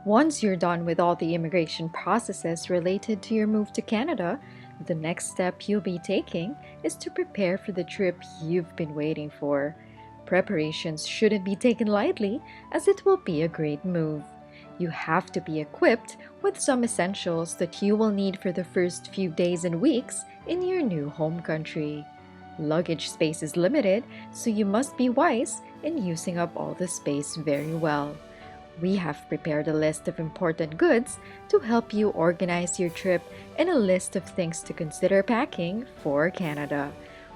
Once you're done with all the immigration processes related to your move to Canada, the next step you'll be taking is to prepare for the trip you've been waiting for. Preparations shouldn't be taken lightly, as it will be a great move. You have to be equipped with some essentials that you will need for the first few days and weeks in your new home country. Luggage space is limited, so you must be wise in using up all the space very well. We have prepared a list of important goods to help you organize your trip and a list of things to consider packing for Canada,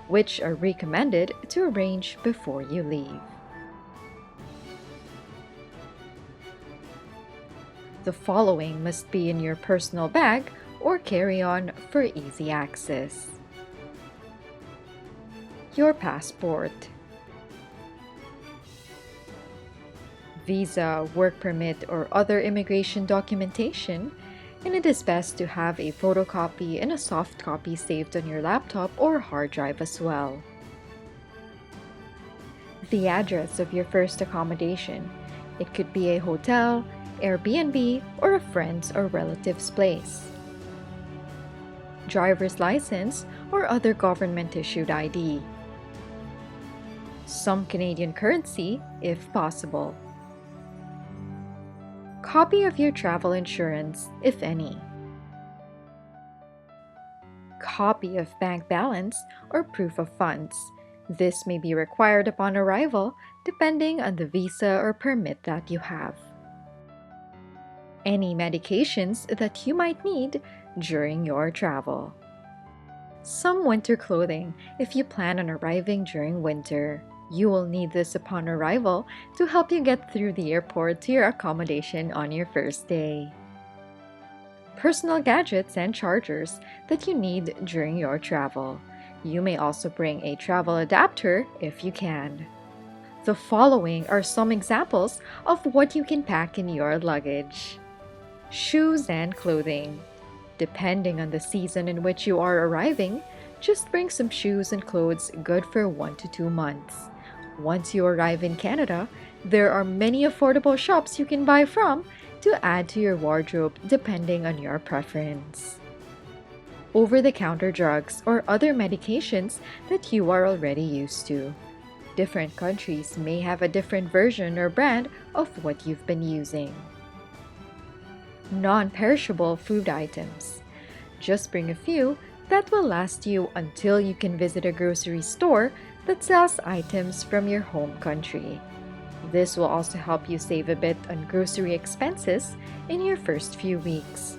which are recommended to arrange before you leave. The following must be in your personal bag or carry-on for easy access. Your passport, visa, work permit, or other immigration documentation, and it is best to have a photocopy and a soft copy saved on your laptop or hard drive as well. The address of your first accommodation. It could be a hotel, Airbnb, or a friend's or relative's place. Driver's license or other government-issued ID. Some Canadian currency, if possible. Copy of your travel insurance, if any. Copy of bank balance or proof of funds. This may be required upon arrival, depending on the visa or permit that you have. Any medications that you might need during your travel. Some winter clothing if you plan on arriving during winter. You will need this upon arrival to help you get through the airport to your accommodation on your first day. Personal gadgets and chargers that you need during your travel. You may also bring a travel adapter if you can. The following are some examples of what you can pack in your luggage. Shoes and clothing. Depending on the season in which you are arriving, just bring some shoes and clothes good for 1 to 2 months. Once you arrive in Canada, there are many affordable shops you can buy from to add to your wardrobe depending on your preference. Over-the-counter drugs or other medications that you are already used to. Different countries may have a different version or brand of what you've been using. Non-perishable food items. Just bring a few that will last you until you can visit a grocery store that sells items from your home country. This will also help you save a bit on grocery expenses in your first few weeks.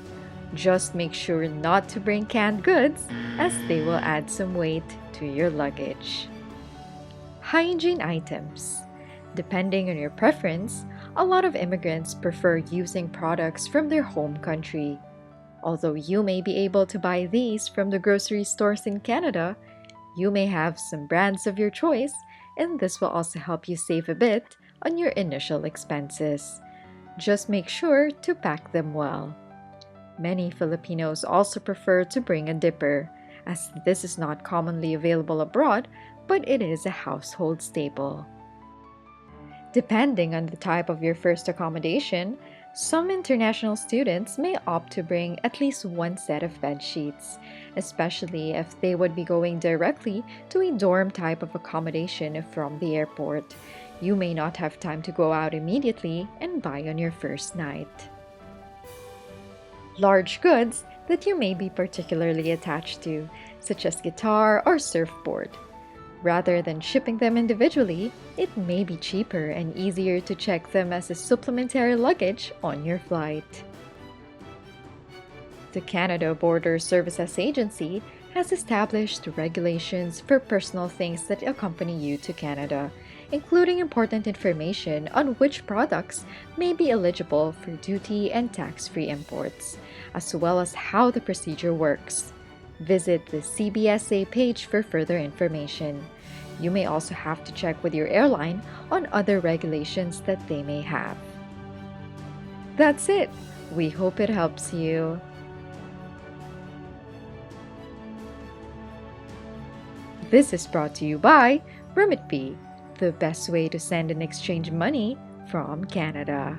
Just make sure not to bring canned goods, as they will add some weight to your luggage. Hygiene items. Depending on your preference, a lot of immigrants prefer using products from their home country. Although you may be able to buy these from the grocery stores in Canada, you may have some brands of your choice, and this will also help you save a bit on your initial expenses. Just make sure to pack them well. Many Filipinos also prefer to bring a dipper, as this is not commonly available abroad, but it is a household staple. Depending on the type of your first accommodation, some international students may opt to bring at least one set of bed sheets, especially if they would be going directly to a dorm type of accommodation from the airport. You may not have time to go out immediately and buy on your first night. Large goods that you may be particularly attached to, such as guitar or surfboard. Rather than shipping them individually, it may be cheaper and easier to check them as a supplementary luggage on your flight. The Canada Border Services Agency has established regulations for personal things that accompany you to Canada, including important information on which products may be eligible for duty and tax-free imports, as well as how the procedure works. Visit the CBSA page for further information. You may also have to check with your airline on other regulations that they may have. That's it! We hope it helps you. This is brought to you by Remitpay, the best way to send and exchange money from Canada.